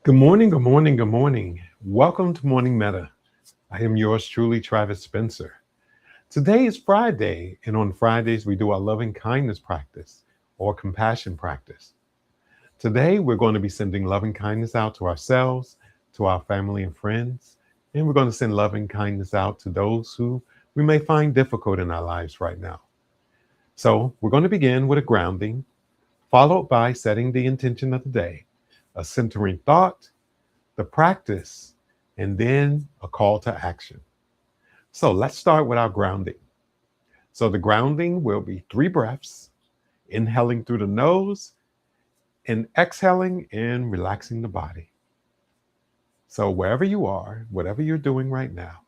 Good morning, good morning, good morning. Welcome to Morning Meta. I am yours truly, Travis Spencer. Today is Friday, and on Fridays we do our loving kindness practice or compassion practice. Today we're going to be sending loving kindness out to ourselves, to our family and friends, and we're going to send loving kindness out to those who we may find difficult in our lives right now. So we're going to begin with a grounding, followed by setting the intention of the day, a centering thought, the practice, and then a call to action. So let's start with our grounding. So the grounding will be 3 breaths, inhaling through the nose and exhaling and relaxing the body. So wherever you are, whatever you're doing right now,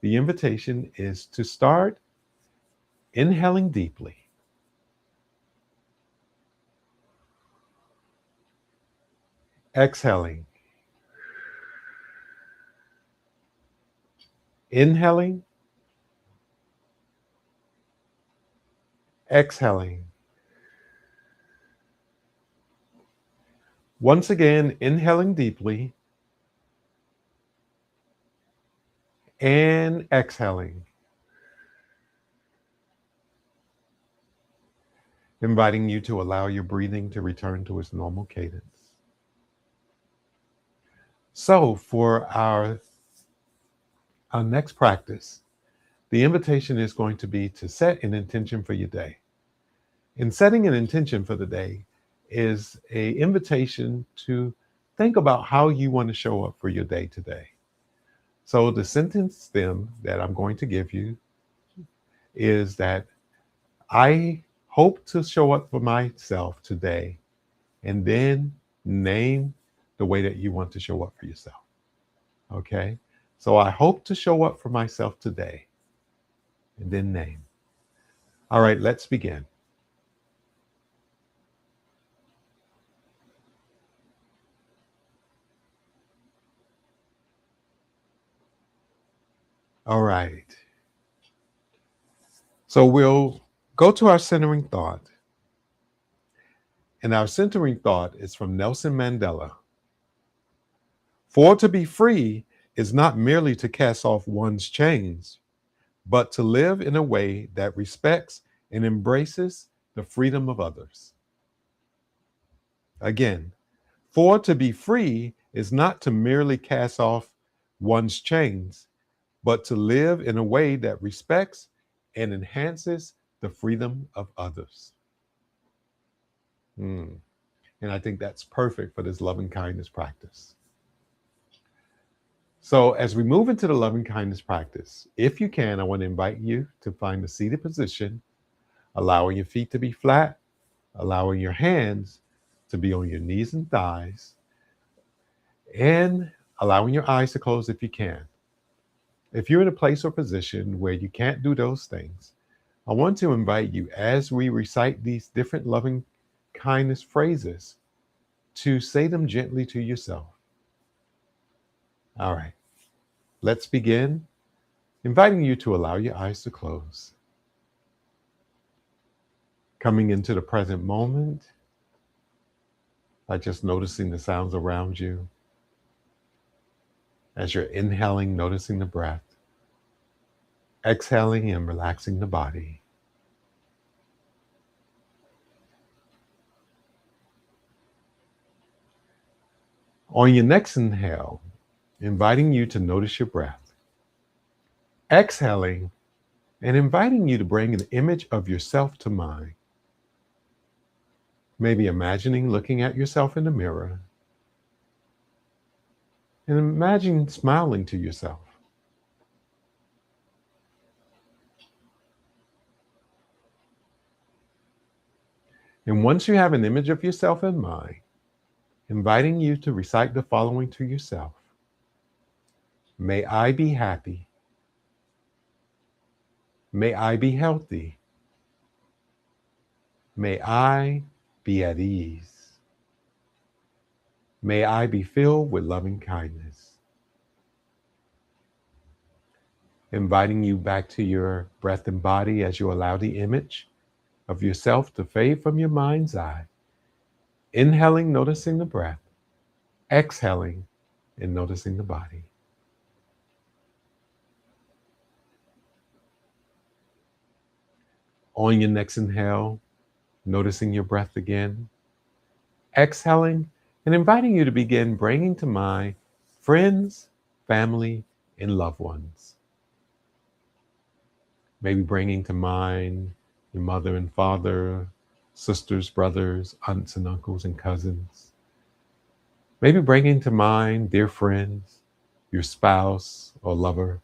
the invitation is to start inhaling deeply, exhaling, inhaling, exhaling. Once again, inhaling deeply and exhaling, inviting you to allow your breathing to return to its normal cadence. So, for our next practice, the invitation is going to be to set an intention for your day. And setting an intention for the day is an invitation to think about how you want to show up for your day today. So, the sentence stem that I'm going to give you is that I hope to show up for myself today, and then name the way that you want to show up for yourself. Okay? So I hope to show up for myself today, and then name. All right, let's begin. All right. So we'll go to our centering thought. And our centering thought is from Nelson Mandela. For to be free is not merely to cast off one's chains, but to live in a way that respects and embraces the freedom of others. Again, for to be free is not to merely cast off one's chains, but to live in a way that respects and enhances the freedom of others. Mm. And I think that's perfect for this loving kindness practice. So, as we move into the loving kindness practice, if you can, I want to invite you to find a seated position, allowing your feet to be flat, allowing your hands to be on your knees and thighs, and allowing your eyes to close if you can. If you're in a place or position where you can't do those things, I want to invite you as we recite these different loving kindness phrases to say them gently to yourself. All right, let's begin. Inviting you to allow your eyes to close. Coming into the present moment by just noticing the sounds around you. As you're inhaling, noticing the breath. Exhaling and relaxing the body. On your next inhale, inviting you to notice your breath. Exhaling and inviting you to bring an image of yourself to mind. Maybe imagining looking at yourself in the mirror and imagine smiling to yourself. And once you have an image of yourself in mind, inviting you to recite the following to yourself. May I be happy. May I be healthy. May I be at ease. May I be filled with loving kindness. Inviting you back to your breath and body as you allow the image of yourself to fade from your mind's eye. Inhaling, noticing the breath. Exhaling and noticing the body. On your next inhale, noticing your breath again. Exhaling and inviting you to begin bringing to mind friends, family, and loved ones. Maybe bringing to mind your mother and father, sisters, brothers, aunts and uncles and cousins. Maybe bringing to mind dear friends, your spouse or lover,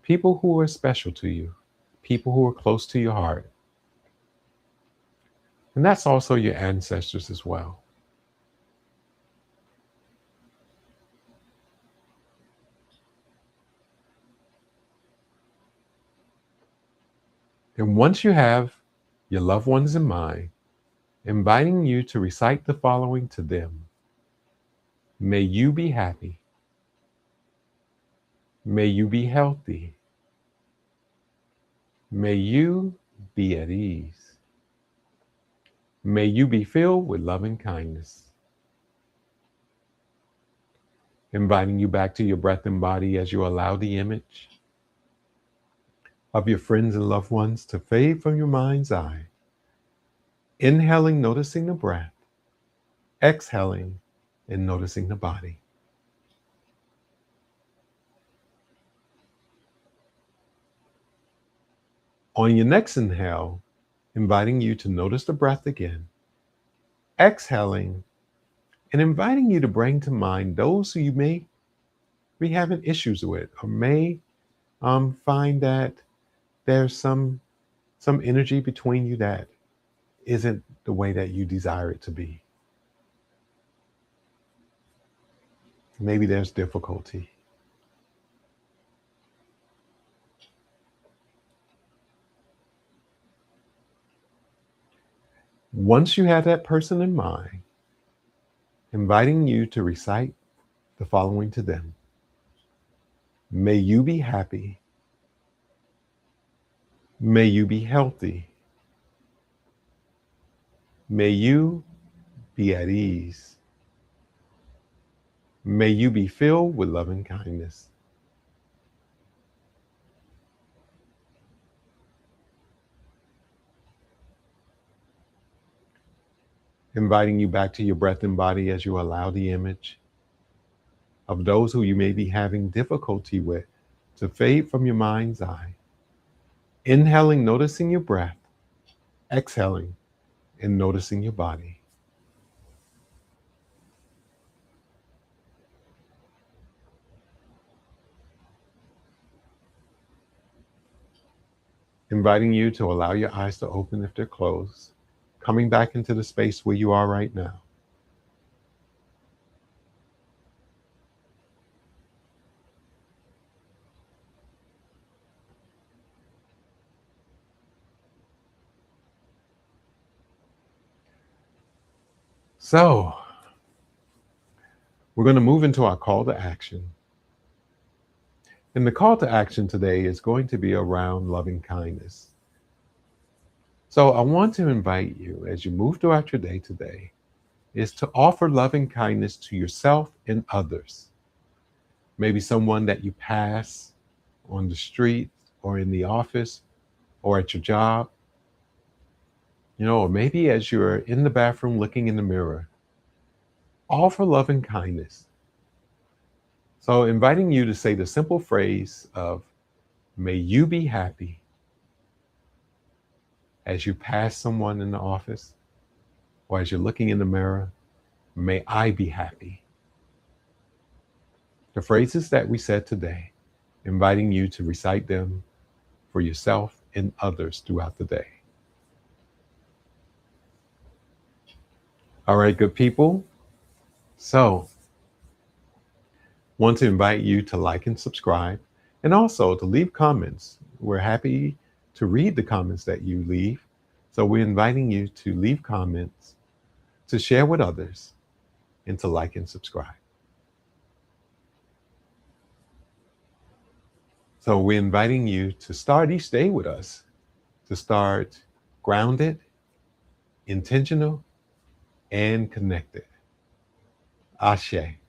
people who are special to you, people who are close to your heart. And that's also your ancestors as well. And once you have your loved ones in mind, inviting you to recite the following to them. May you be happy. May you be healthy. May you be at ease. May you be filled with love and kindness. Inviting you back to your breath and body as you allow the image of your friends and loved ones to fade from your mind's eye. Inhaling, noticing the breath. Exhaling and noticing the body. On your next inhale, inviting you to notice the breath again. Exhaling and inviting you to bring to mind those who you may be having issues with, or may find that there's some energy between you that isn't the way that you desire it to be. Maybe there's difficulty. Once you have that person in mind, inviting you to recite the following to them. May you be happy. May you be healthy. May you be at ease. May you be filled with love and kindness. Inviting you back to your breath and body as you allow the image of those who you may be having difficulty with to fade from your mind's eye. Inhaling, noticing your breath. Exhaling and noticing your body. Inviting you to allow your eyes to open if they're closed. Coming back into the space where you are right now. So, we're going to move into our call to action. And the call to action today is going to be around loving kindness. So, I want to invite you, as you move throughout your day today, is to offer loving kindness to yourself and others. Maybe someone that you pass on the street or in the office or at your job, or maybe as you're in the bathroom looking in the mirror. Offer loving kindness. So, inviting you to say the simple phrase of, may you be happy, as you pass someone in the office or as you're looking in the mirror, may I be happy. The phrases that we said today, inviting you to recite them for yourself and others throughout the day. All right, good people. So, want to invite you to like and subscribe, and also to leave comments. We're happy to read the comments that you leave. So we're inviting you to leave comments, to share with others, and to like and subscribe. So we're inviting you to start each day with us, to start grounded, intentional, and connected. Ashe.